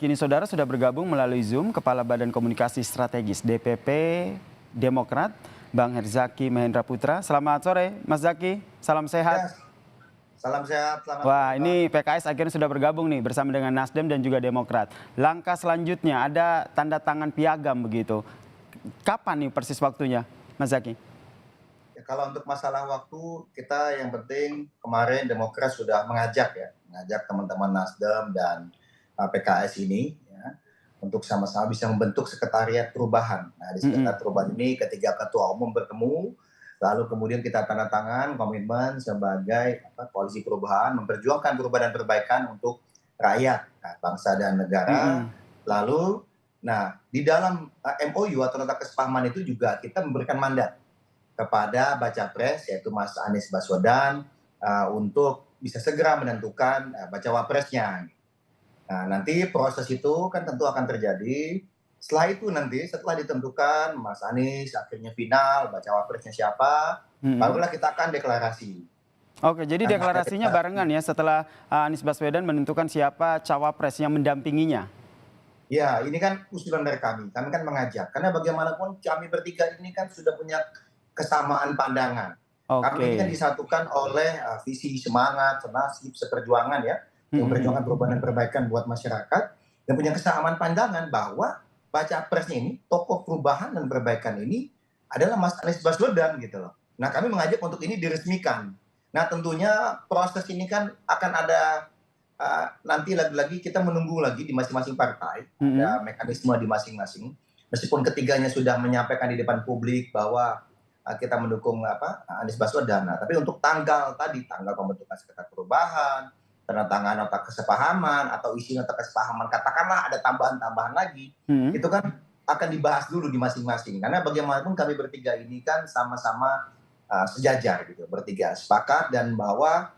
Baik, ini saudara sudah bergabung melalui Zoom Kepala Badan Komunikasi Strategis DPP Demokrat, Bang Herzaki Mahendra Putra. Selamat sore, Mas Zaki. Salam sehat. Ya, salam sehat, selamat sore, Wah, Bang. ini PKS akhirnya sudah bergabung nih bersama dengan Nasdem dan juga Demokrat. Langkah selanjutnya ada tanda tangan piagam begitu. Kapan nih persis waktunya, Mas Zaki? Ya, kalau untuk masalah waktu, kita yang penting kemarin Demokrat sudah mengajak teman-teman Nasdem dan PKS ini ya, untuk sama-sama bisa membentuk sekretariat perubahan. Nah, di sekretariat perubahan ini ketiga ketua umum bertemu, lalu kemudian kita tanda tangan komitmen sebagai koalisi perubahan, memperjuangkan perubahan dan perbaikan untuk rakyat, bangsa dan negara. Lalu, nah di dalam MOU atau nota kesepahaman itu juga kita memberikan mandat kepada baca pres yaitu Mas Anies Baswedan untuk bisa segera menentukan bacawa presnya. Nah, nanti proses itu kan tentu akan terjadi. Setelah itu nanti setelah ditentukan Mas Anies akhirnya final bacawa presnya siapa, barulah kita akan deklarasi. Oke, jadi Nah, deklarasinya barengan ya setelah Anies Baswedan menentukan siapa cawapres yang mendampinginya. Ya, ini kan usulan dari kami. Kami kan mengajak karena bagaimanapun kami bertiga ini kan sudah punya kesamaan pandangan. Kami ini kan Oke. disatukan oleh visi, semangat, senasib, seperjuangan ya, memperjuangkan perubahan dan perbaikan buat masyarakat dan punya kesamaan pandangan bahwa baca presnya ini, tokoh perubahan dan perbaikan ini adalah Mas Anies Baswedan gitu loh. Nah, kami mengajak untuk ini diresmikan. Nah, tentunya proses ini kan akan ada nanti lagi-lagi kita menunggu lagi di masing-masing partai, ada mekanisme di masing-masing. Meskipun ketiganya sudah menyampaikan di depan publik bahwa kita mendukung Anies Baswedan. Nah, tapi untuk tanggal tadi, tanggal pembentukan sekretariat perubahan, tanda tangan nota kesepahaman atau isi nota kesepahaman, katakanlah ada tambahan-tambahan lagi, itu kan akan dibahas dulu di masing-masing. Karena bagaimanapun kami bertiga ini kan sama-sama sejajar gitu, bertiga sepakat dan bahwa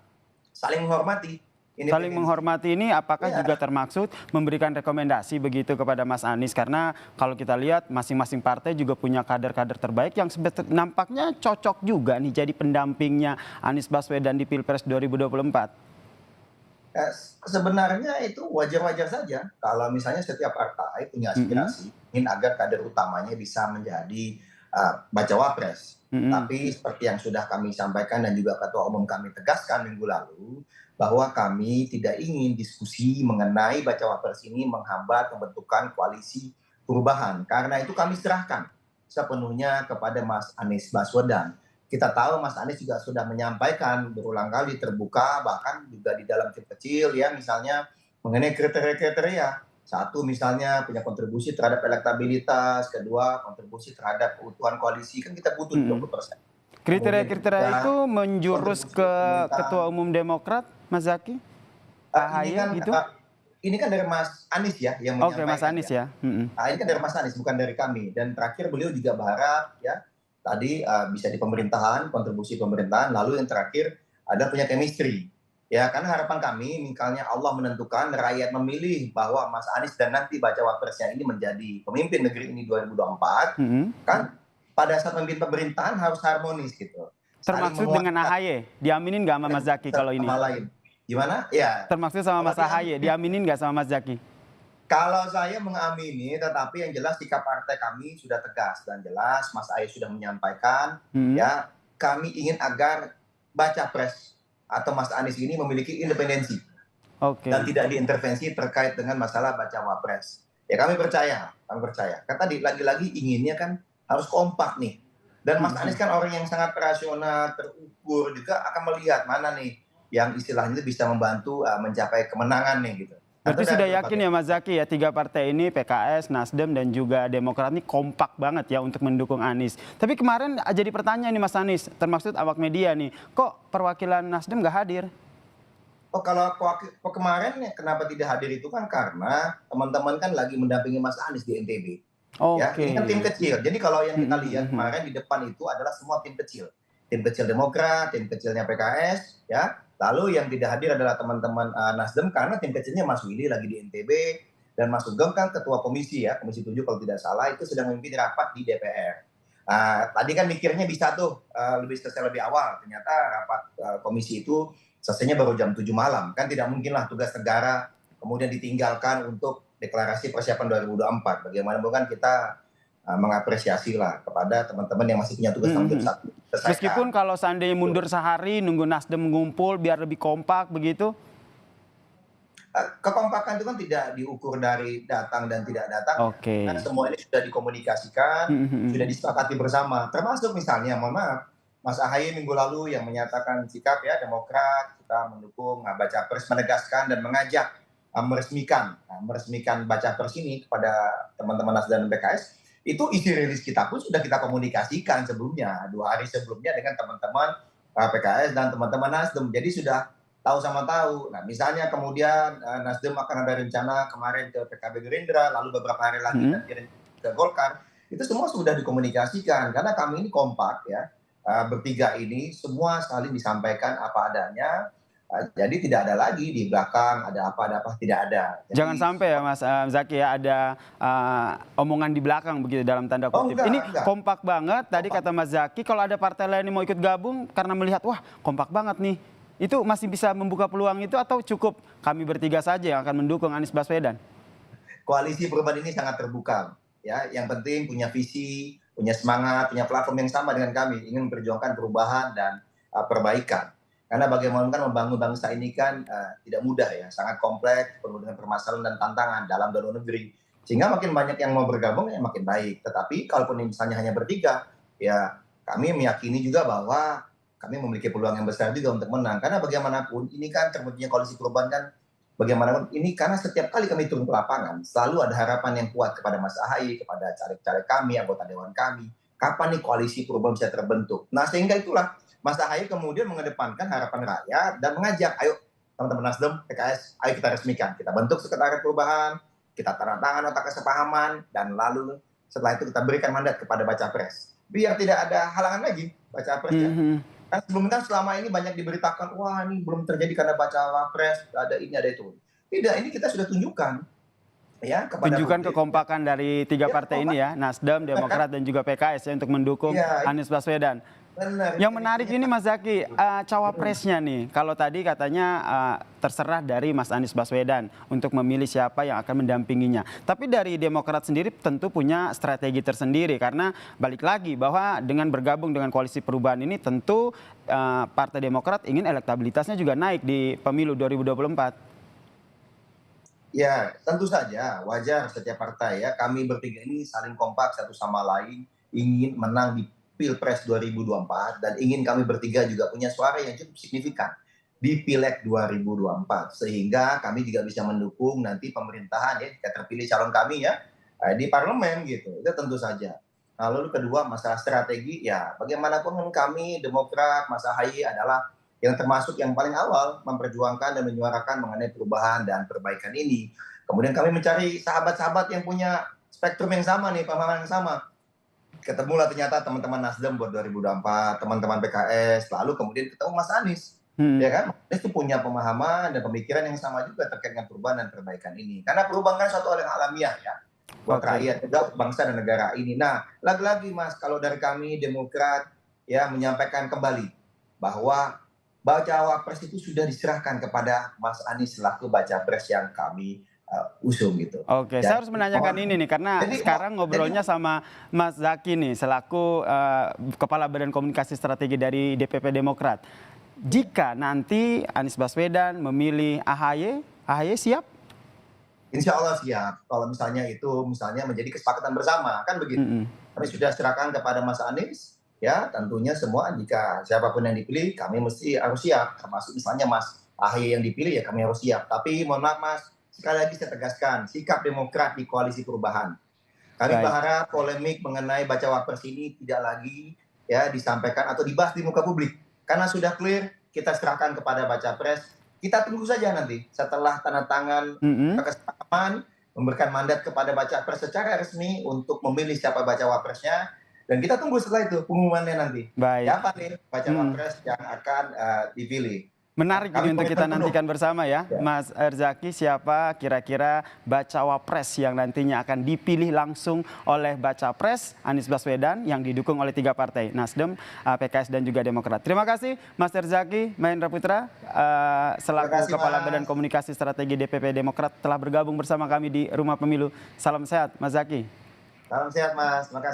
saling menghormati. Saling menghormati ini apakah Ya, juga termaksud memberikan rekomendasi begitu kepada Mas Anies? Karena kalau kita lihat masing-masing partai juga punya kader-kader terbaik yang nampaknya cocok juga nih jadi pendampingnya Anies Baswedan di Pilpres 2024. sebenarnya itu wajar-wajar saja kalau misalnya setiap partai punya aspirasi ingin agar kader utamanya bisa menjadi bacawa pres. Tapi seperti yang sudah kami sampaikan dan juga ketua umum kami tegaskan minggu lalu, bahwa kami tidak ingin diskusi mengenai bacawa pres ini menghambat pembentukan koalisi perubahan. Karena itu kami serahkan sepenuhnya kepada Mas Anies Baswedan. Kita tahu Mas Anies juga sudah menyampaikan berulang kali terbuka, bahkan juga di dalam tim kecil ya, misalnya mengenai kriteria-kriteria. Satu misalnya punya kontribusi terhadap elektabilitas, kedua kontribusi terhadap keutuhan koalisi, kan kita butuh 20%. Kemudian Kriteria-kriteria ketiga, itu menjurus kontribusi ke pemerintahan. Ketua Umum Demokrat, Mas Zaki? AHY gitu? Ini kan dari Mas Anies ya yang Oke, Mas menyampaikan Anies ya. ya. Ini kan dari Mas Anies bukan dari kami. Dan terakhir beliau juga berharap ya tadi bisa di pemerintahan, kontribusi pemerintahan. Lalu yang terakhir ada punya chemistry. Ya, karena harapan kami, misalnya Allah menentukan rakyat memilih bahwa Mas Anies dan nanti bacawa presnya ini menjadi pemimpin negeri ini 2024, kan pada saat memimpin pemerintahan harus harmonis gitu. Saling Termaksud dengan menguatkan AHY, diaminin nggak sama Mas Zaki kalau satu ini? sama lain. Gimana? Ya, Termaksud sama kalau Mas AHY, diaminin nggak sama Mas Zaki? kalau saya mengamini, tetapi yang jelas sikap partai kami sudah tegas dan jelas. Mas Ahy sudah menyampaikan, ya kami ingin agar baca pres atau Mas Anies ini memiliki independensi dan Oke. tidak diintervensi terkait dengan masalah bacawa pres. Ya kami percaya. Kan tadi lagi-lagi inginnya kan harus kompak nih. Dan Mas Anies kan orang yang sangat rasional, terukur, juga akan melihat mana nih yang istilahnya itu bisa membantu mencapai kemenangan nih gitu. Tentu Berarti dari sudah yakin berbagai ya Mas Zaki ya, tiga partai ini PKS, Nasdem dan juga Demokrat ini kompak banget ya untuk mendukung Anies. Tapi kemarin jadi pertanyaan nih Mas Anies, termaksud awak media nih, kok perwakilan Nasdem nggak hadir? Oh, kalau kemarin ya kenapa tidak hadir itu kan karena teman-teman kan lagi mendampingi Mas Anies di NTB. Ya, Oke. ini kan tim kecil. Jadi kalau yang kita lihat kemarin di depan itu adalah semua tim kecil. Tim kecil Demokrat, tim kecilnya PKS, ya. Lalu yang tidak hadir adalah teman-teman Nasdem karena tim kecilnya Mas Willy lagi di NTB dan Mas Sugeng kan ketua komisi ya, Komisi 7 kalau tidak salah itu sedang memimpin rapat di DPR. Tadi kan mikirnya bisa tuh lebih selesai lebih awal. Ternyata rapat komisi itu selesainya baru jam 7 malam. Kan tidak mungkinlah tugas negara kemudian ditinggalkan untuk deklarasi persiapan 2024. Bagaimanapun kan kita mengapresiasi lah kepada teman-teman yang masih punya tugas tanggung jawab saat ini. Meskipun Selesaikan. kalau seandainya mundur sehari, nunggu Nasdem ngumpul biar lebih kompak begitu? Kekompakan itu kan tidak diukur dari datang dan tidak datangnya. Kan Oke. semua ini sudah dikomunikasikan, Mhm sudah mhm. disepakati bersama. Termasuk misalnya, mohon maaf, Mas Ahaye minggu lalu yang menyatakan sikap ya Demokrat, kita mendukung baca pres, menegaskan dan mengajak meresmikan baca pres ini kepada teman-teman Nasdem dan PKS. Itu isi rilis kita pun sudah kita komunikasikan sebelumnya, 2 hari sebelumnya dengan teman-teman PKS dan teman-teman Nasdem. Jadi sudah tahu sama tahu. Nah, misalnya kemudian Nasdem akan ada rencana kemarin ke PKB Gerindra, lalu beberapa hari lagi Mhm. nanti ke Golkar. Itu semua sudah dikomunikasikan karena kami ini kompak ya. Bertiga ini semua saling disampaikan apa adanya. Jadi tidak ada lagi di belakang ada apa tidak ada. Jangan Jadi sampai ya Mas, Zaki ya ada, omongan di belakang begitu dalam tanda oh kutip. Ini enggak, kompak banget tadi kompak. kata Mas Zaki kalau ada partai lain yang mau ikut gabung karena melihat, wah kompak banget nih. Itu masih bisa membuka peluang itu atau cukup kami bertiga saja yang akan mendukung Anies Baswedan? Koalisi perubahan ini sangat terbuka ya. Yang penting punya visi, punya semangat, punya platform yang sama dengan kami, ingin memperjuangkan perubahan dan perbaikan. Karena bagaimanapun membangun bangsa ini kan tidak mudah ya, sangat kompleks, penuh dengan permasalahan dan tantangan dalam dan luar negeri. Sehingga makin banyak yang mau bergabung ya makin baik. Tetapi kalaupun misalnya hanya bertiga, ya kami meyakini juga bahwa kami memiliki peluang yang besar juga untuk menang. Karena bagaimanapun ini kan terbentuknya koalisi perubahan kan bagaimanapun ini karena setiap kali kami turun ke lapangan selalu ada harapan yang kuat kepada Mas Ahaye, kepada caleg-caleg kami, anggota dewan kami. Kapan nih koalisi perubahan bisa terbentuk? Nah sehingga itulah Mas Ahaye kemudian mengedepankan harapan rakyat dan mengajak, ayo teman-teman Nasdem, PKS, ayo kita resmikan, kita bentuk sekretariat perubahan, kita tanda tangan nota kesepahaman, dan lalu setelah itu kita berikan mandat kepada baca pres. Biar tidak ada halangan lagi baca presnya. Mhm. Kan sebelumnya kan selama ini banyak diberitakan, wah ini belum terjadi karena baca pres, ada ini ada itu. Tidak, ini kita sudah tunjukkan ya kepada Tunjukkan publik. kekompakan dari tiga Ya, partai ini ya, Nasdem, Demokrat, dan juga PKS ya untuk mendukung iya, Anies Baswedan. benar. Yang menarik Intinya ini Mas Zaki, hmm, cawapresnya nih. Kalau tadi katanya terserah dari Mas Anies Baswedan untuk memilih siapa yang akan mendampinginya. Tapi dari Demokrat sendiri tentu punya strategi tersendiri karena balik lagi bahwa dengan bergabung dengan koalisi perubahan ini tentu Partai Demokrat ingin elektabilitasnya juga naik di pemilu 2024. ya, tentu saja wajar setiap partai ya. Kami bertiga ini saling kompak satu sama lain, ingin menang di Pilpres 2024 dan ingin kami bertiga juga punya suara yang cukup signifikan di Pileg 2024 sehingga kami juga bisa mendukung nanti pemerintahan ya jika terpilih calon kami ya di parlemen gitu. Itu tentu saja. Nah, lalu kedua masalah strategi ya bagaimanapun kan kami Demokrat Mas Ahaye adalah yang termasuk yang paling awal memperjuangkan dan menyuarakan mengenai perubahan dan perbaikan ini. Kemudian kami mencari sahabat-sahabat yang punya spektrum yang sama nih, pemahaman yang sama. Ketemulah ternyata teman-teman Nasdem buat 2024, teman-teman PKS, lalu kemudian ketemu Mas Anies. Hmm. Ya kan? Mas Anies itu punya pemahaman dan pemikiran yang sama juga terkait dengan perubahan dan perbaikan ini. Karena perubahan kan suatu hal yang alamiah ya buat Oke. rakyat juga bangsa dan negara ini. Nah, lagi-lagi Mas, kalau dari kami Demokrat ya menyampaikan kembali bahwa baca pres itu sudah diserahkan kepada Mas Anies selaku baca pres yang kami usung gitu. Oke, saya harus Jadi menanyakan ini nih karena sekarang jadi ngobrolnya sama Mas Zaki nih selaku Kepala Badan Komunikasi Strategi dari DPP Demokrat. Jika nanti Anies Baswedan memilih AHY, AHY siap? insya Allah siap. Kalau misalnya itu misalnya menjadi kesepakatan bersama kan begitu. Mm-mm. Kami sudah serahkan kepada Mas Anies ya tentunya semua jika siapapun yang dipilih kami mesti harus siap termasuk misalnya Mas AHY yang dipilih ya kami harus siap. Tapi mohon maaf Mas sekali lagi saya tegaskan sikap Demokrat di koalisi perubahan. Kami Baik. berharap polemik mengenai baca wapres ini tidak lagi ya disampaikan atau dibahas di muka publik karena sudah clear kita serahkan kepada baca pres. Kita tunggu saja nanti setelah tanda tangan Mm-mm. kesepahaman memberikan mandat kepada baca pres secara resmi untuk memilih siapa baca wapresnya dan kita tunggu setelah itu pengumumannya nanti Baik. siapa nih baca Mm. wapres yang akan dipilih. Menarik Kami ini untuk kita komitmen penuh. nantikan bersama ya, Ya. Mas Herzaki, siapa kira-kira bacawa pres yang nantinya akan dipilih langsung oleh baca pres Anies Baswedan yang didukung oleh 3 partai, Nasdem, PKS dan juga Demokrat. Terima kasih Mas Herzaki Mahendra Putra, selaku Terima kasih, Kepala Mas. Badan Komunikasi Strategi DPP Demokrat telah bergabung bersama kami di Rumah Pemilu. Salam sehat Mas Zaki. Salam sehat, Mas. Terima kasih.